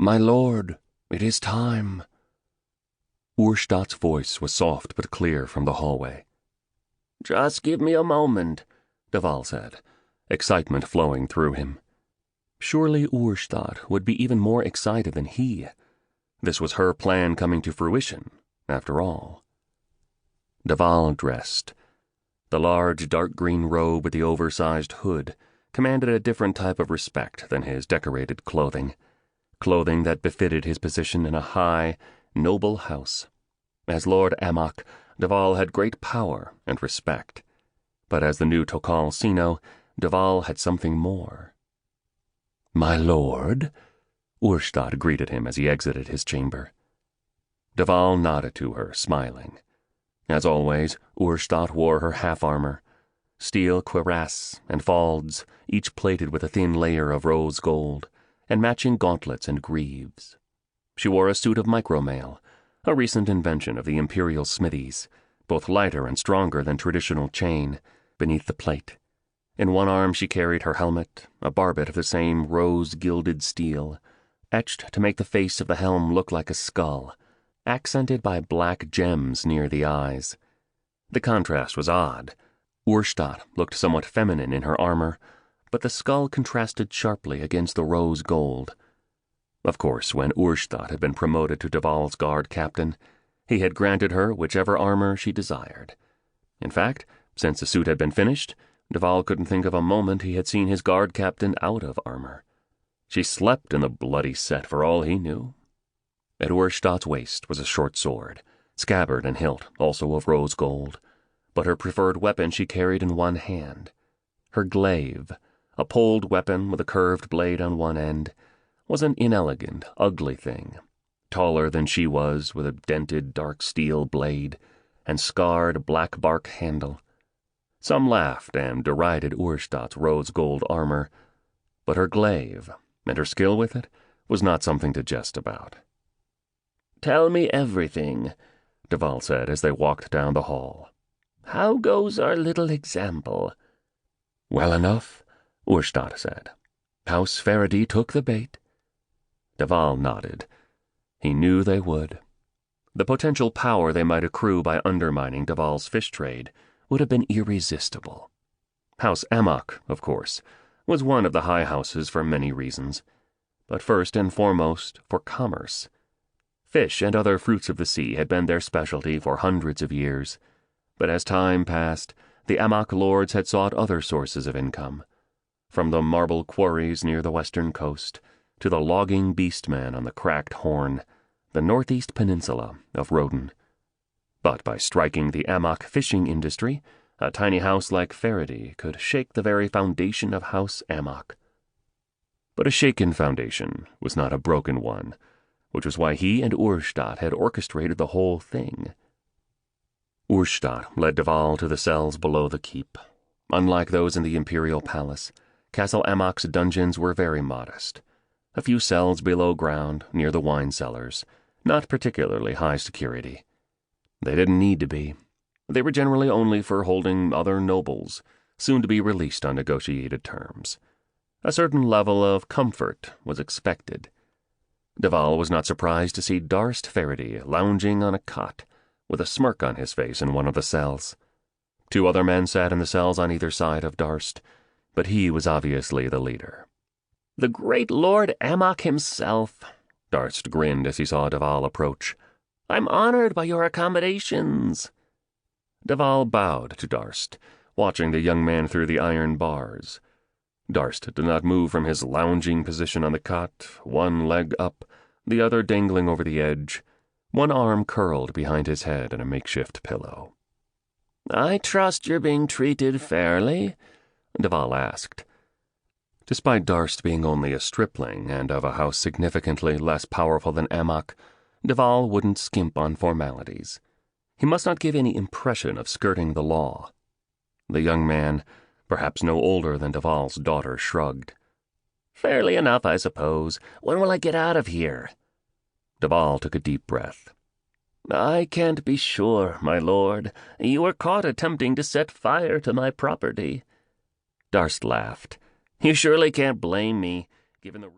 "My lord, it is time." Urstadt's voice was soft but clear from the hallway. "Just give me a moment," Deval said, excitement flowing through him. Surely Urstadt would be even more excited than he. This was her plan coming to fruition, after all. Deval dressed. The large dark green robe with the oversized hood commanded a different type of respect than his decorated clothing that befitted his position in a high, noble house. As Lord Amok, Deval had great power and respect, but as the new Tokal Sino, Deval had something more. "My lord?" Urstadt greeted him as he exited his chamber. Deval nodded to her, smiling. As always, Urstadt wore her half-armor, steel cuirass and falds, each plated with a thin layer of rose gold, and matching gauntlets and greaves. She wore a suit of micromail, a recent invention of the imperial smithies, both lighter and stronger than traditional chain, beneath the plate. In one arm she carried her helmet, a barbet of the same rose-gilded steel, etched to make the face of the helm look like a skull, accented by black gems near the eyes. The contrast was odd. Urstadt looked somewhat feminine in her armor, but the skull contrasted sharply against the rose gold. Of course, when Urstadt had been promoted to Deval's guard captain, he had granted her whichever armor she desired. In fact, since the suit had been finished, Deval couldn't think of a moment he had seen his guard captain out of armor. She slept in the bloody set for all he knew. At Urstadt's waist was a short sword, scabbard and hilt also of rose gold, but her preferred weapon she carried in one hand. Her glaive, a poled weapon with a curved blade on one end, was an inelegant, ugly thing, taller than she was, with a dented dark steel blade and scarred black bark handle. Some laughed and derided Urstadt's rose gold armor, but her glaive, and her skill with it, was not something to jest about. "Tell me everything," Deval said as they walked down the hall. "How goes our little example?" "Well enough," Urstadt said. "House Faraday took the bait." Deval nodded. He knew they would. The potential power they might accrue by undermining Deval's fish trade would have been irresistible. House Amok, of course, was one of the high houses for many reasons, but first and foremost for commerce. Fish and other fruits of the sea had been their specialty for hundreds of years, but as time passed, the Amok lords had sought other sources of income, from the marble quarries near the western coast to the logging beastmen on the cracked Horn, the northeast peninsula of Roden. But by striking the Amok fishing industry, a tiny house like Faraday could shake the very foundation of House Amok. But a shaken foundation was not a broken one, which was why he and Urstadt had orchestrated the whole thing. Urstadt led Deval to the cells below the keep. Unlike those in the imperial palace, Castle Amok's dungeons were very modest. A few cells below ground, near the wine cellars, not particularly high security. They didn't need to be. They were generally only for holding other nobles, soon to be released on negotiated terms. A certain level of comfort was expected. Deval was not surprised to see Darst Faraday lounging on a cot, with a smirk on his face in one of the cells. Two other men sat in the cells on either side of Darst, but he was obviously the leader. "The great Lord Amok himself," Darst grinned as he saw Deval approach. "I'm honored by your accommodations." Deval bowed to Darst, watching the young man through the iron bars. Darst did not move from his lounging position on the cot, one leg up, the other dangling over the edge, one arm curled behind his head in a makeshift pillow. "I trust you're being treated fairly?" Deval asked. Despite Darst being only a stripling and of a house significantly less powerful than Amok, Deval wouldn't skimp on formalities. He must not give any impression of skirting the law. The young man, perhaps no older than Deval's daughter, shrugged. "Fairly enough, I suppose. When will I get out of here?" Deval took a deep breath. "I can't be sure, my lord. You were caught attempting to set fire to my property." Darst laughed. "You surely can't blame me, given the..."